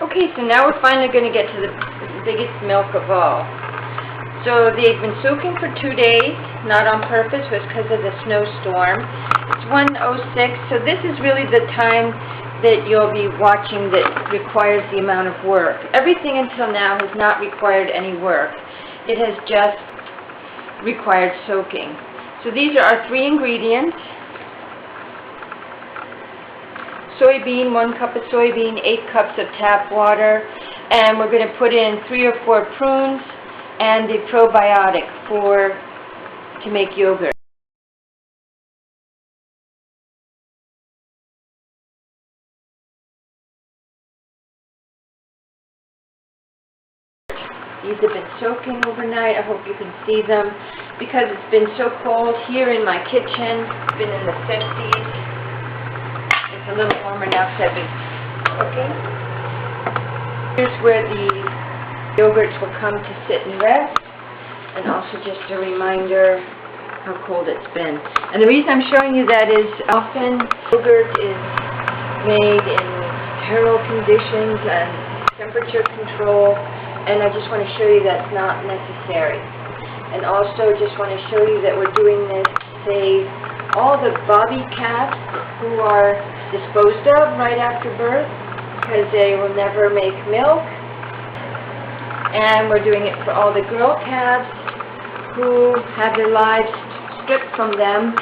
Okay, so now we're finally going to get to the biggest milk of all. So they've been soaking for 2 days, not on purpose, it was because of the snowstorm. It's 1:06, so this is really the time that you'll be watching that requires the amount of work. Everything until now has not required any work. It has just required soaking. So these are our 3 ingredients. Soybean, 1 cup of soybean, 8 cups of tap water, and we're going to put in 3 or 4 prunes and the probiotic to make yogurt. These have been soaking overnight. I hope you can see them because it's been so cold here in my kitchen. It's been in the 50s. It's a little warmer now because I've been cooking. Here's where the yogurts will come to sit and rest, and also just a reminder how cold it's been. And the reason I'm showing you that is often yogurt is made in sterile conditions and temperature control, and I just want to show you that's not necessary. And also just want to show you that we're doing this to save all the bobby calves who are disposed of right after birth because they will never make milk. And we're doing it for all the girl calves who have their lives stripped from them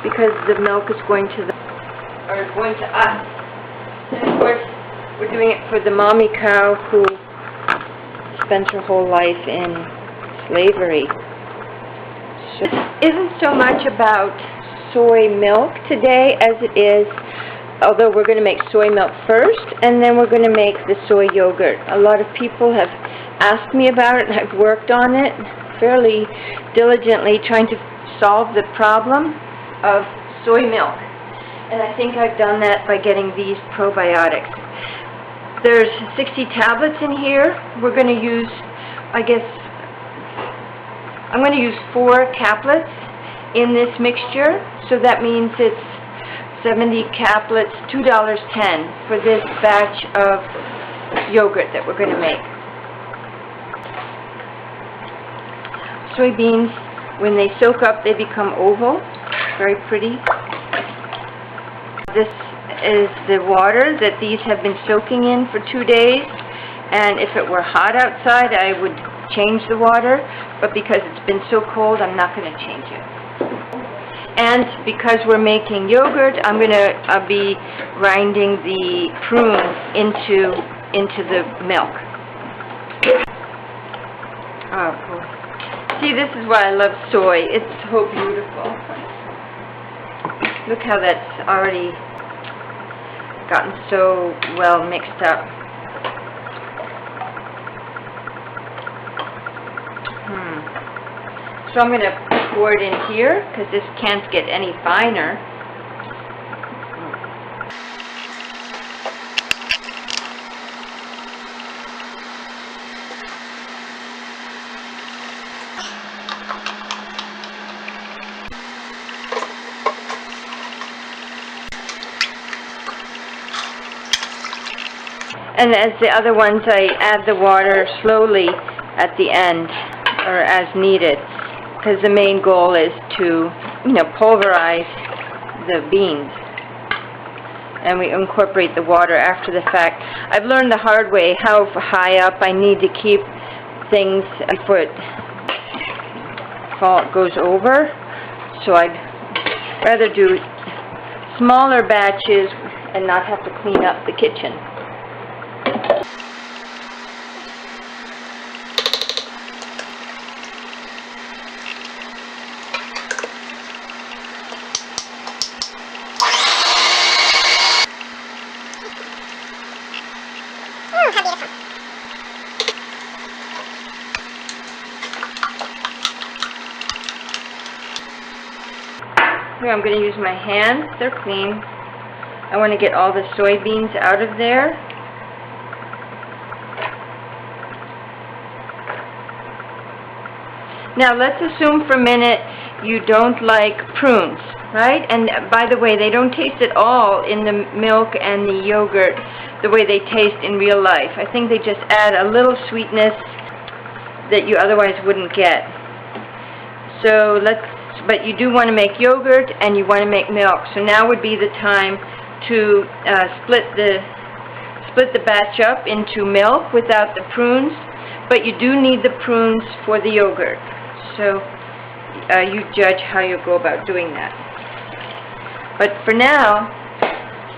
because the milk is going to us. And of course, we're doing it for the mommy cow who spent her whole life in slavery. So it isn't so much about soy milk today as it is, although we're going to make soy milk first, and then we're going to make the soy yogurt. A lot of people have asked me about it, and I've worked on it fairly diligently, trying to solve the problem of soy milk. And I think I've done that by getting these probiotics. There's 60 tablets in here. We're going to use, I'm going to use 4 caplets in this mixture, so that means it's 70 caplets, $2.10 for this batch of yogurt that we're going to make. Soybeans, when they soak up, they become oval, very pretty. This is the water that these have been soaking in for 2 days, and if it were hot outside, I would change the water, but because it's been so cold, I'm not going to change it. And because we're making yogurt, I'm going to be grinding the prune into the milk. Oh, cool. See, this is why I love soy. It's so beautiful. Look how that's already gotten so well mixed up. So I'm going to pour it in here because this can't get any finer. And as the other ones, I add the water slowly at the end, or as needed, because the main goal is to, pulverize the beans. And we incorporate the water after the fact. I've learned the hard way how high up I need to keep things before it goes over. So I'd rather do smaller batches and not have to clean up the kitchen. Here I'm going to use my hands. They're clean. I want to get all the soybeans out of there. Now let's assume for a minute you don't like prunes, right? And by the way, they don't taste at all in the milk and the yogurt the way they taste in real life. I think they just add a little sweetness that you otherwise wouldn't get. So but you do want to make yogurt and you want to make milk. So now would be the time to split the batch up into milk without the prunes, but you do need the prunes for the yogurt. So you judge how you go about doing that. But for now,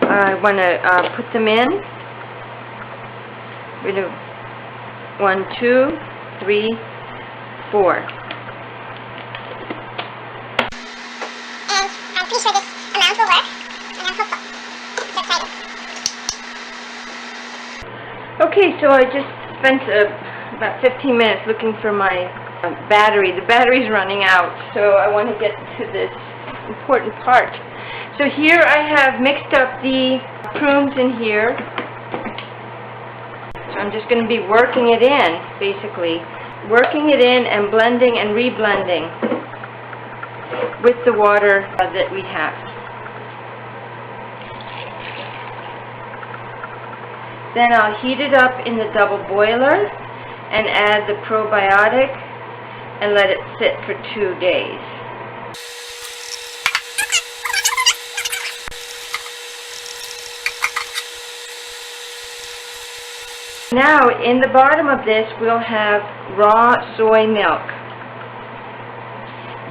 I want to put them in. We're going to 1, 2, 3, 4. And I'm pretty sure this amount will work. And I'm hopeful. So excited. Okay, so I just spent about 15 minutes looking for my battery. The battery's running out, so I want to get to this important part. So here I have mixed up the prunes in here. So I'm just going to be working it in, basically. Working it in and blending and reblending with the water that we have. Then I'll heat it up in the double boiler and add the probiotic and let it sit for 2 days. Now, in the bottom of this, we'll have raw soy milk.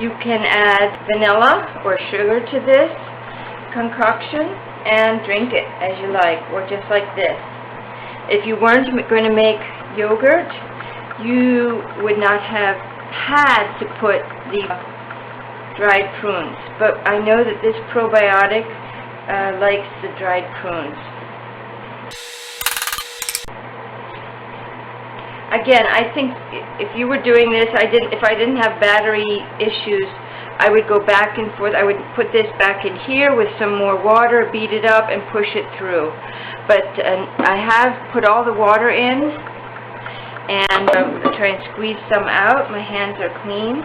You can add vanilla or sugar to this concoction and drink it as you like, or just like this. If you weren't going to make yogurt, you would not have had to put the dried prunes. But I know that this probiotic likes the dried prunes. Again, I think if you were doing this, if I didn't have battery issues, I would go back and forth. I would put this back in here with some more water, beat it up, and push it through. But I have put all the water in, and I'm going to try and squeeze some out. My hands are clean.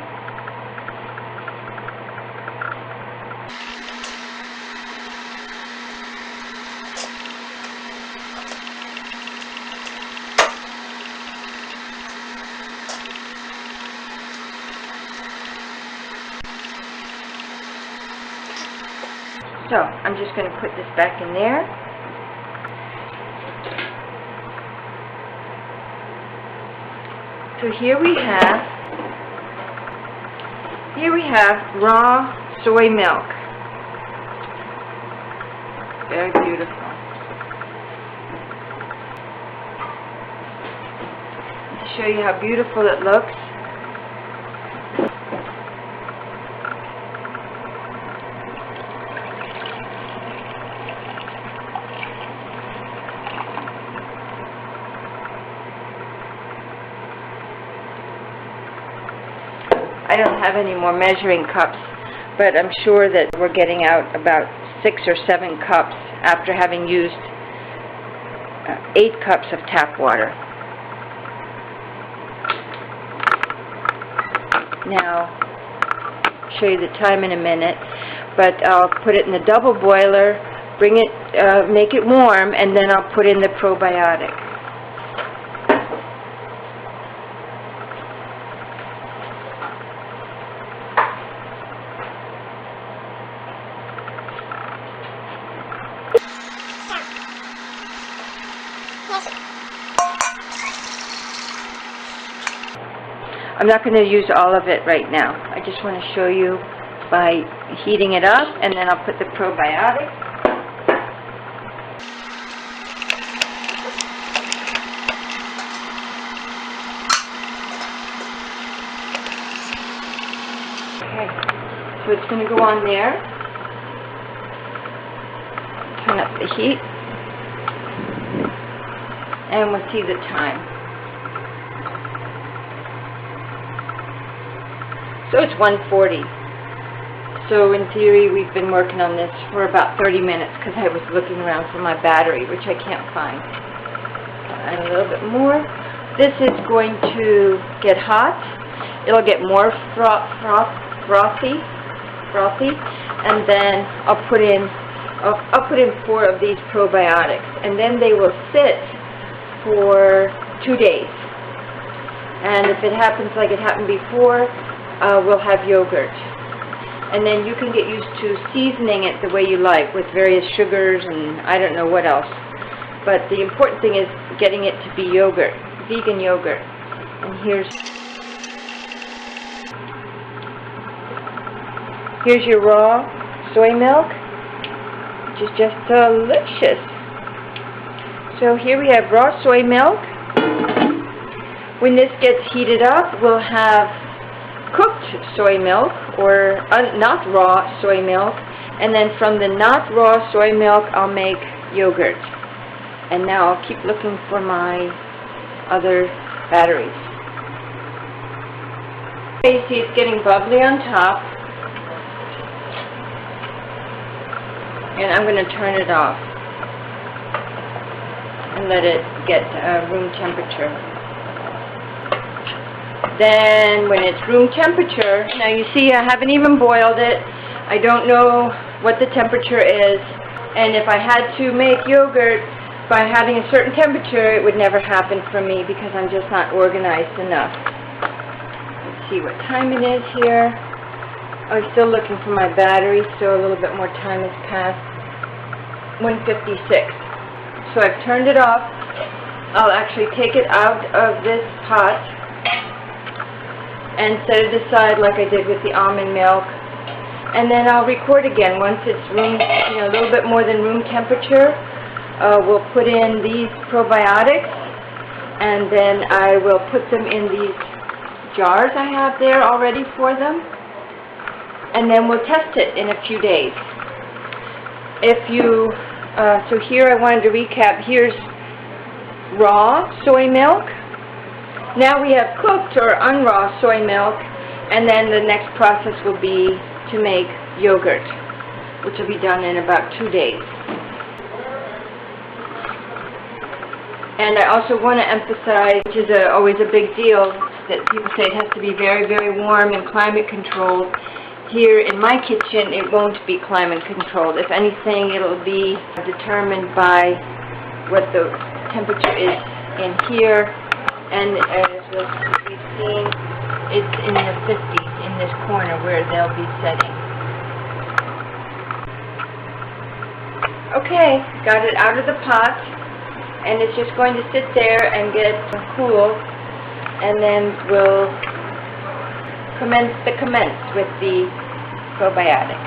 So I'm just going to put this back in there. So here we have raw soy milk. Very beautiful. To show you how beautiful it looks. I don't have any more measuring cups, but I'm sure that we're getting out about 6 or 7 cups after having used 8 cups of tap water. Now, I'll show you the time in a minute, but I'll put it in the double boiler, make it warm, and then I'll put in the probiotic. I'm not going to use all of it right now. I just want to show you by heating it up, and then I'll put the probiotic. Okay, so it's going to go on there. Turn up the heat, and we'll see the time. So it's 1:40. So in theory, we've been working on this for about 30 minutes because I was looking around for my battery, which I can't find. Add a little bit more. This is going to get hot. It'll get more frothy, and then I'll put in 4 of these probiotics, and then they will sit for 2 days. And if it happens like it happened before, we'll have yogurt. And then you can get used to seasoning it the way you like with various sugars and I don't know what else. But the important thing is getting it to be yogurt, vegan yogurt. And here's your raw soy milk, which is just delicious. So here we have raw soy milk. When this gets heated up, we'll have cooked soy milk, or not raw soy milk, and then from the not raw soy milk, I'll make yogurt. And now I'll keep looking for my other batteries. Okay, see, it's getting bubbly on top, and I'm going to turn it off and let it get room temperature. Then when it's room temperature, now you see I haven't even boiled it. I don't know what the temperature is, and if I had to make yogurt by having a certain temperature, it would never happen for me because I'm just not organized enough. Let's see what time it is here. I was still looking for my battery, so a little bit more time has passed. 1:56. So I've turned it off. I'll actually take it out of this pot and set it aside like I did with the almond milk, and then I'll record again once it's a little bit more than room temperature. We'll put in these probiotics, and then I will put them in these jars I have there already for them, and then we'll test it in a few days. So here I wanted to recap. Here's raw soy milk. Now we have cooked or unraw soy milk, and then the next process will be to make yogurt, which will be done in about 2 days. And I also want to emphasize, which is always a big deal, that people say it has to be very, very warm and climate controlled. Here in my kitchen, it won't be climate controlled. If anything, it'll be determined by what the temperature is in here. And as we've seen, it's in the 50s in this corner where they'll be setting. Okay, got it out of the pot, and it's just going to sit there and get cool, and then we'll commence with the probiotic.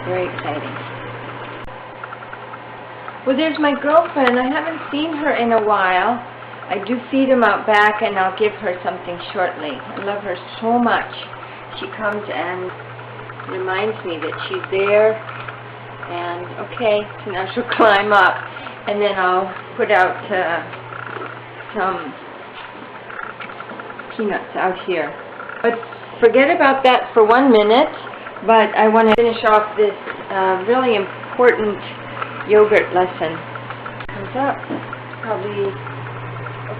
Very exciting. Well, there's my girlfriend. I haven't seen her in a while. I do feed them out back, and I'll give her something shortly. I love her so much. She comes and reminds me that she's there. And okay, so now she'll climb up, and then I'll put out some peanuts out here. But forget about that for 1 minute. But I want to finish off this really important yogurt lesson. Comes up probably,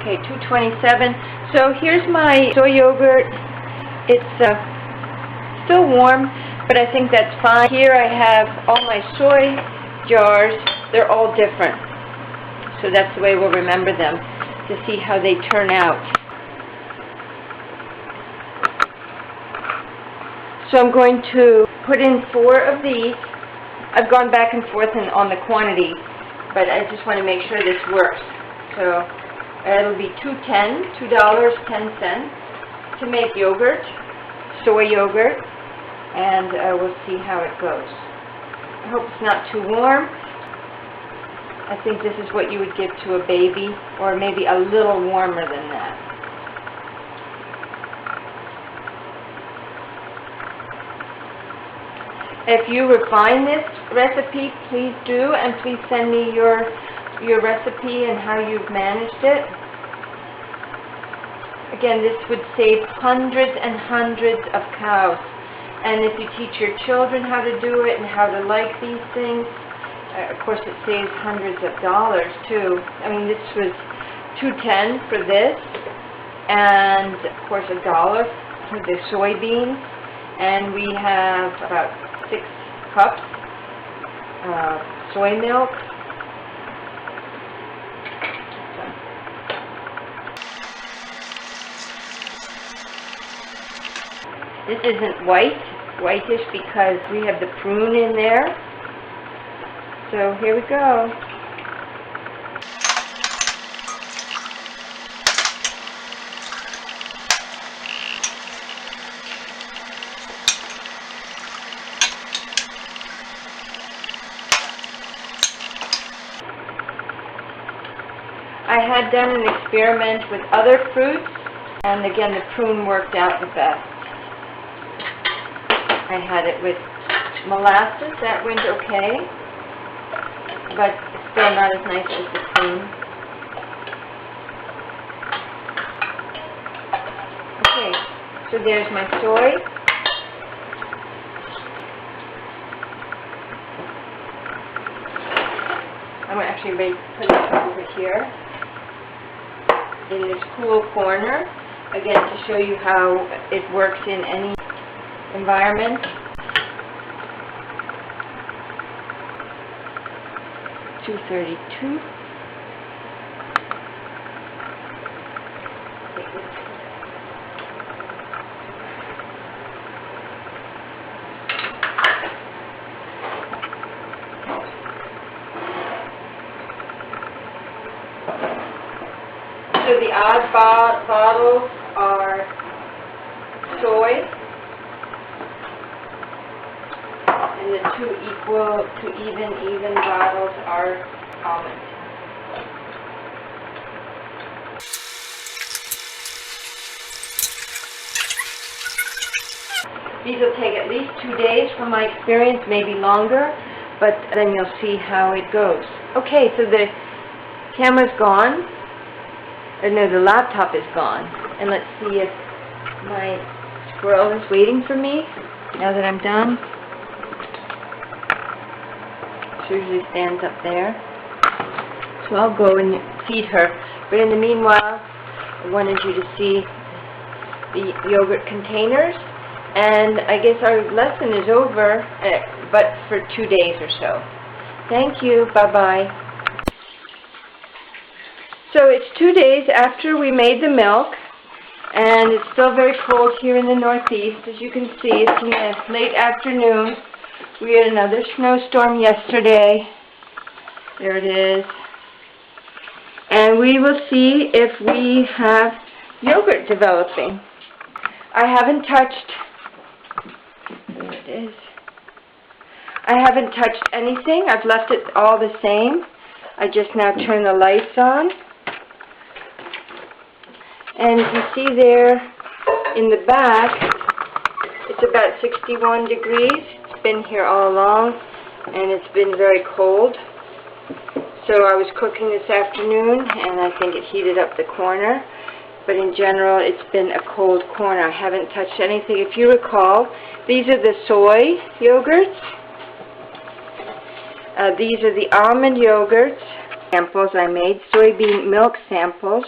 okay, 2:27. So here's my soy yogurt. It's still warm, but I think that's fine. Here I have all my soy jars. They're all different, so that's the way we'll remember them, to see how they turn out. So I'm going to put in 4 of these. I've gone back and forth on the quantity, but I just want to make sure this works. So it'll be $2.10 to make yogurt, soy yogurt, and we'll see how it goes. I hope it's not too warm. I think this is what you would give to a baby, or maybe a little warmer than that. If you refine this recipe, please do, and please send me your recipe and how you've managed it. Again, this would save hundreds and hundreds of cows. And if you teach your children how to do it and how to like these things, of course it saves hundreds of dollars too. I mean, this was $2.10 for this, and of course $1 the soybeans, and we have about 6 cups soy milk. This isn't whitish because we have the prune in there. So here we go. I had done an experiment with other fruits, and again the prune worked out the best. I had it with molasses, that went okay, but still not as nice as the prune. Okay, so there's my soy. I'm actually ready to put it over here in this cool corner, again to show you how it works in any environment. 232. So the odd bottles are soy, and the two even bottles are almond. These will take at least 2 days from my experience, maybe longer, but then you'll see how it goes. Okay, so the camera's gone. No, the laptop is gone. And let's see if my squirrel is waiting for me now that I'm done. She usually stands up there. So I'll go and feed her. But in the meanwhile, I wanted you to see the yogurt containers. And I guess our lesson is over, but for 2 days or so. Thank you. Bye-bye. So it's 2 days after we made the milk, and it's still very cold here in the Northeast. As you can see, it's in the late afternoon. We had another snowstorm yesterday. There it is. And we will see if we have yogurt developing. I haven't touched, there it is. I haven't touched anything. I've left it all the same. I just now turn the lights on. And you can see there in the back, it's about 61 degrees. It's been here all along, and it's been very cold. So I was cooking this afternoon, and I think it heated up the corner. But in general, it's been a cold corner. I haven't touched anything. If you recall, these are the soy yogurts. These are the almond yogurts. Samples I made, soybean milk samples.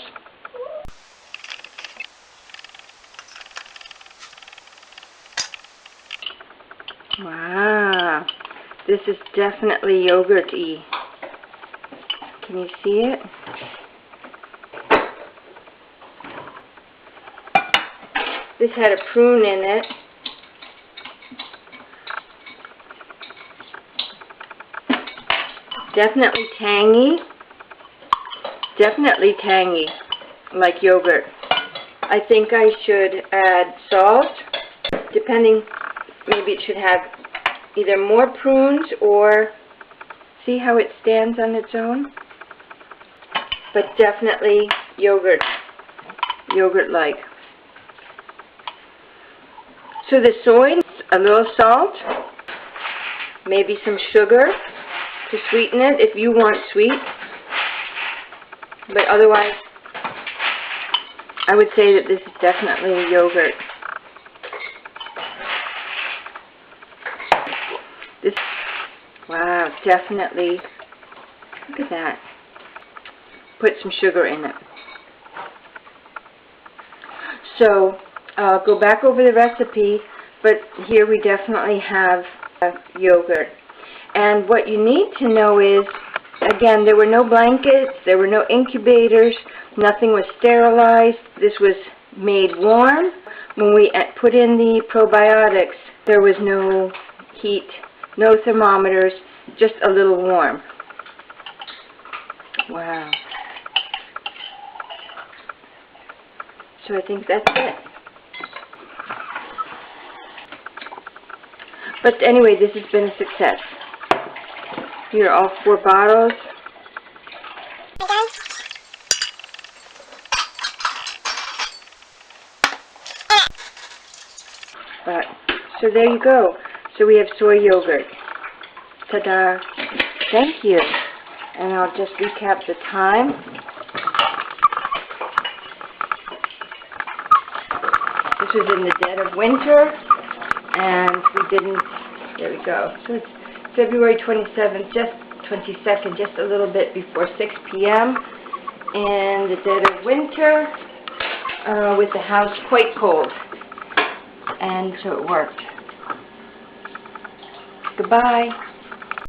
Wow, this is definitely yogurt-y. Can you see it? This had a prune in it. Definitely tangy. Definitely tangy, like yogurt. I think I should add salt, depending. Maybe it should have either more prunes or, see how it stands on its own? But definitely yogurt, yogurt-like. So the soy, a little salt, maybe some sugar to sweeten it if you want sweet. But otherwise, I would say that this is definitely a yogurt. This, wow, definitely, look at that. Put some sugar in it. So, I'll go back over the recipe, but here we definitely have yogurt. And what you need to know is, again, there were no blankets, there were no incubators, nothing was sterilized. This was made warm. When we put in the probiotics, there was no heat, no thermometers, just a little warm. Wow. So I think that's it. But anyway, this has been a success. Here are all 4 bottles. But, so there you go. So we have soy yogurt. Ta-da. Thank you. And I'll just recap the time. This was in the dead of winter, and we didn't, there we go. So it's February 27th, 22nd, just a little bit before 6 p.m. in the dead of winter, with the house quite cold. And so it worked. Goodbye.